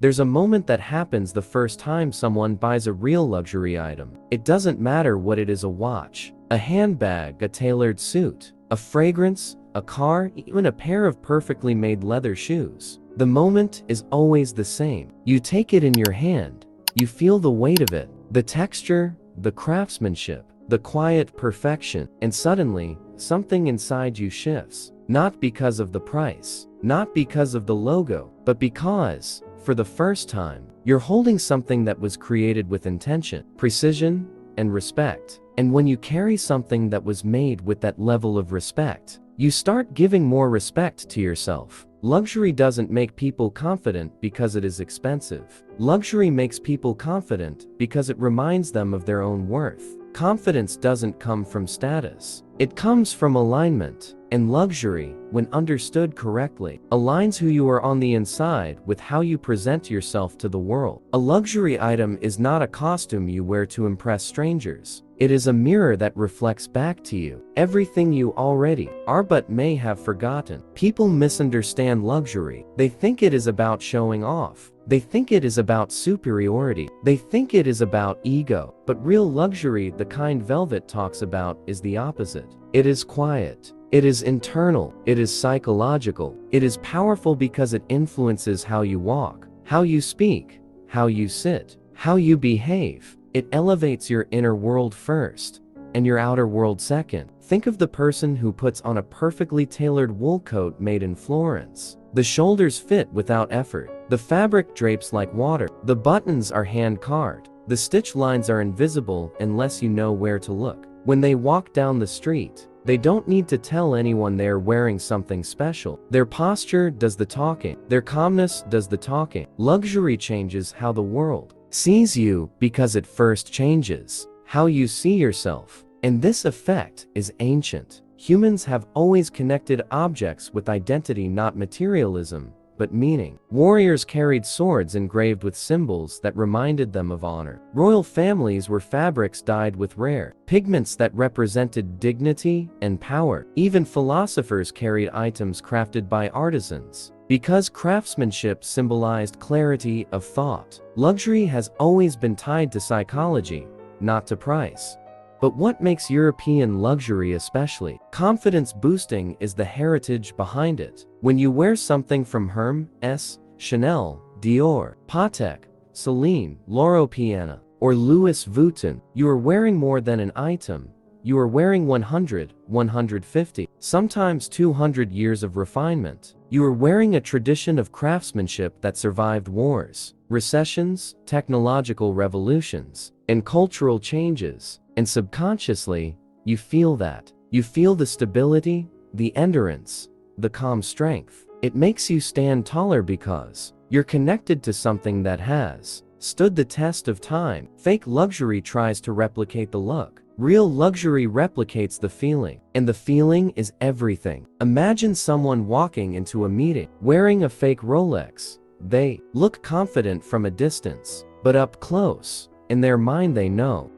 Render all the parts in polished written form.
There's a moment that happens the first time someone buys a real luxury item. It doesn't matter what it is: a watch, a handbag, a tailored suit, a fragrance, a car, even a pair of perfectly made leather shoes. The moment is always the same. You take it in your hand, you feel the weight of it, the texture, the craftsmanship, the quiet perfection, and suddenly, something inside you shifts. Not because of the price, not because of the logo, but because, for the first time, you're holding something that was created with intention, precision, and respect. And when you carry something that was made with that level of respect, you start giving more respect to yourself. Luxury doesn't make people confident because it is expensive. Luxury makes people confident because it reminds them of their own worth. Confidence doesn't come from status. It comes from alignment. And luxury, when understood correctly, aligns who you are on the inside with how you present yourself to the world. A luxury item is not a costume you wear to impress strangers. It is a mirror that reflects back to you everything you already are but may have forgotten. People misunderstand luxury. They think it is about showing off. They think it is about superiority. They think it is about ego. But real luxury, the kind Velvet talks about, is the opposite. It is quiet. It is internal. It is psychological. It is powerful because it influences how you walk, how you speak, how you sit, how you behave. It elevates your inner world first, and your outer world second. Think of the person who puts on a perfectly tailored wool coat made in Florence. The shoulders fit without effort. The fabric drapes like water. The buttons are hand-carved. The stitch lines are invisible unless you know where to look. When they walk down the street, they don't need to tell anyone they're wearing something special. Their posture does the talking. Their calmness does the talking. Luxury changes how the world sees you because it first changes how you see yourself. And this effect is ancient. Humans have always connected objects with identity, not materialism, but meaning. Warriors carried swords engraved with symbols that reminded them of honor. Royal families wore fabrics dyed with rare pigments that represented dignity and power. Even philosophers carried items crafted by artisans, because craftsmanship symbolized clarity of thought. Luxury has always been tied to psychology, not to price. But what makes European luxury especially confidence boosting is the heritage behind it. When you wear something from Hermès, Chanel, Dior, Patek, Celine, Loro Piana, or Louis Vuitton, you are wearing more than an item. You are wearing 100, 150, sometimes 200 years of refinement. You are wearing a tradition of craftsmanship that survived wars, recessions, technological revolutions, and cultural changes. And subconsciously, you feel that. You feel the stability, the endurance, the calm strength. It makes you stand taller because you're connected to something that has stood the test of time. Fake luxury tries to replicate the look. Real luxury replicates the feeling. And the feeling is everything. Imagine someone walking into a meeting wearing a fake Rolex. They look confident from a distance, but up close, in their mind they know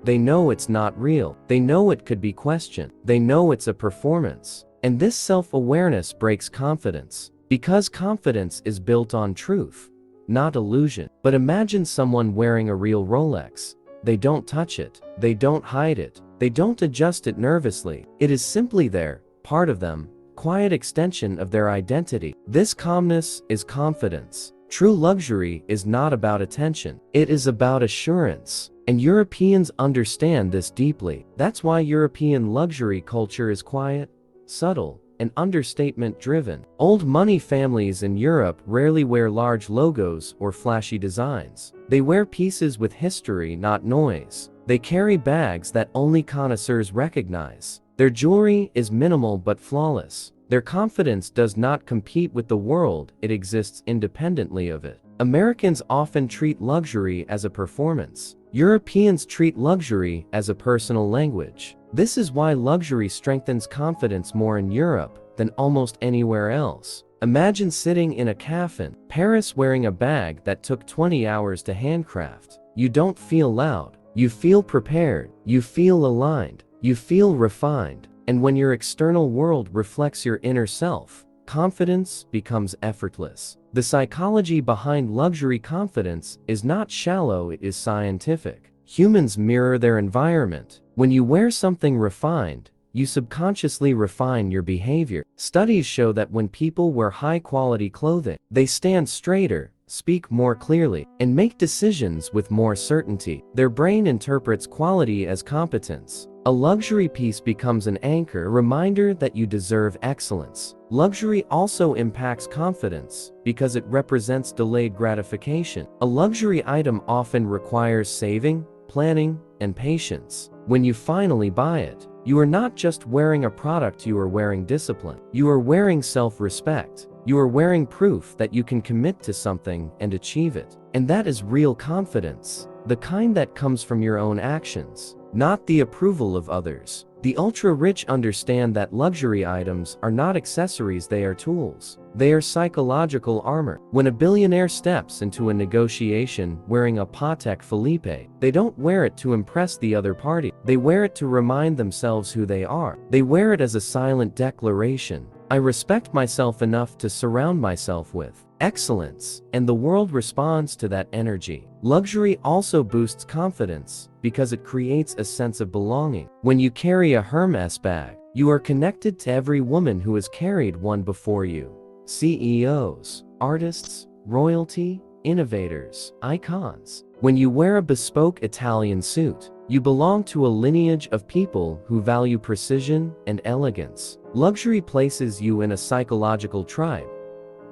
it's not real. They know it could be questioned. They know it's a performance. And this self-awareness breaks confidence, because confidence is built on truth, not illusion. But imagine someone wearing a real Rolex. They don't touch it. They don't hide it. They don't adjust it nervously. It is simply there, part of them, quiet extension of their identity. This calmness is confidence. True luxury is not about attention. It is about assurance. And Europeans understand this deeply. That's why European luxury culture is quiet, subtle, and understatement-driven. Old money families in Europe rarely wear large logos or flashy designs. They wear pieces with history, not noise. They carry bags that only connoisseurs recognize. Their jewelry is minimal but flawless. Their confidence does not compete with the world, it exists independently of it. Americans often treat luxury as a performance. Europeans treat luxury as a personal language. This is why luxury strengthens confidence more in Europe than almost anywhere else. Imagine sitting in a cafe in Paris wearing a bag that took 20 hours to handcraft. You don't feel loud. You feel prepared. You feel aligned. You feel refined. And when your external world reflects your inner self, confidence becomes effortless. The psychology behind luxury confidence is not shallow, it is scientific. Humans mirror their environment. When you wear something refined, you subconsciously refine your behavior. Studies show that when people wear high-quality clothing, they stand straighter, speak more clearly, and make decisions with more certainty. Their brain interprets quality as competence. A luxury piece becomes an anchor, a reminder that you deserve excellence. Luxury also impacts confidence because it represents delayed gratification. A luxury item often requires saving, planning, and patience. When you finally buy it, you are not just wearing a product, you are wearing discipline. You are wearing self-respect. You are wearing proof that you can commit to something and achieve it. And that is real confidence, the kind that comes from your own actions, not the approval of others. The ultra-rich understand that luxury items are not accessories, they are tools. They are psychological armor. When a billionaire steps into a negotiation wearing a Patek Philippe, they don't wear it to impress the other party. They wear it to remind themselves who they are. They wear it as a silent declaration. I respect myself enough to surround myself with excellence, and the world responds to that energy. Luxury also boosts confidence because it creates a sense of belonging. When you carry a Hermes bag, you are connected to every woman who has carried one before you. CEOs, artists, royalty, innovators, icons. When you wear a bespoke Italian suit, you belong to a lineage of people who value precision and elegance. Luxury places you in a psychological tribe,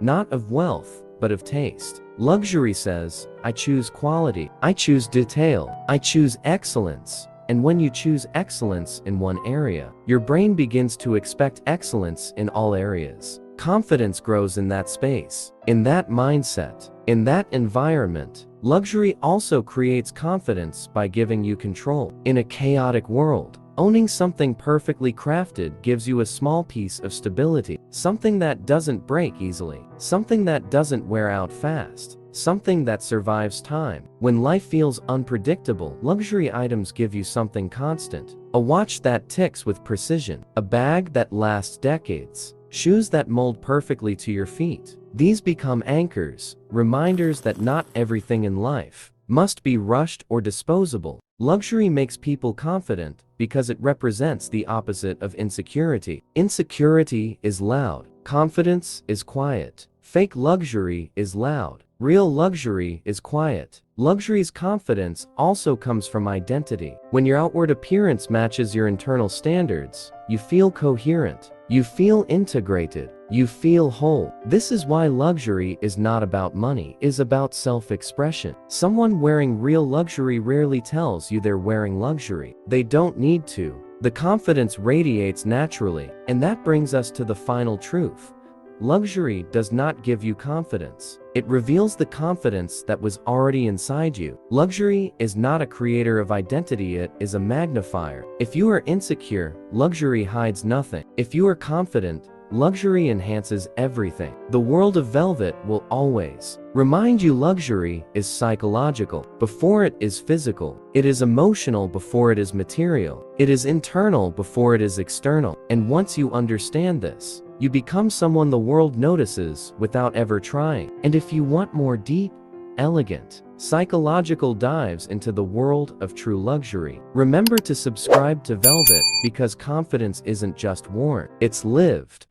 not of wealth, but of taste. Luxury says, I choose quality, I choose detail, I choose excellence. And when you choose excellence in one area, your brain begins to expect excellence in all areas. Confidence grows in that space, in that mindset, in that environment. Luxury also creates confidence by giving you control. In a chaotic world, owning something perfectly crafted gives you a small piece of stability, something that doesn't break easily, something that doesn't wear out fast, something that survives time. When life feels unpredictable, luxury items give you something constant. A watch that ticks with precision, a bag that lasts decades, shoes that mold perfectly to your feet. These become anchors, reminders that not everything in life must be rushed or disposable. Luxury makes people confident because it represents the opposite of insecurity. Insecurity is loud. Confidence is quiet. Fake luxury is loud. Real luxury is quiet. Luxury's confidence also comes from identity. When your outward appearance matches your internal standards, you feel coherent. You feel integrated. You feel whole. This is why luxury is not about money, it is about self-expression. Someone wearing real luxury rarely tells you they're wearing luxury. They don't need to. The confidence radiates naturally, and that brings us to the final truth. Luxury does not give you confidence. It reveals the confidence that was already inside you. Luxury is not a creator of identity, it is a magnifier. If you are insecure, luxury hides nothing. If you are confident, luxury enhances everything. The world of velvet will always remind you luxury is psychological before it is physical. It is emotional before it is material. It is internal before it is external. And once you understand this, you become someone the world notices without ever trying. And if you want more deep, elegant, psychological dives into the world of true luxury, remember to subscribe to Velvet because confidence isn't just worn, it's lived.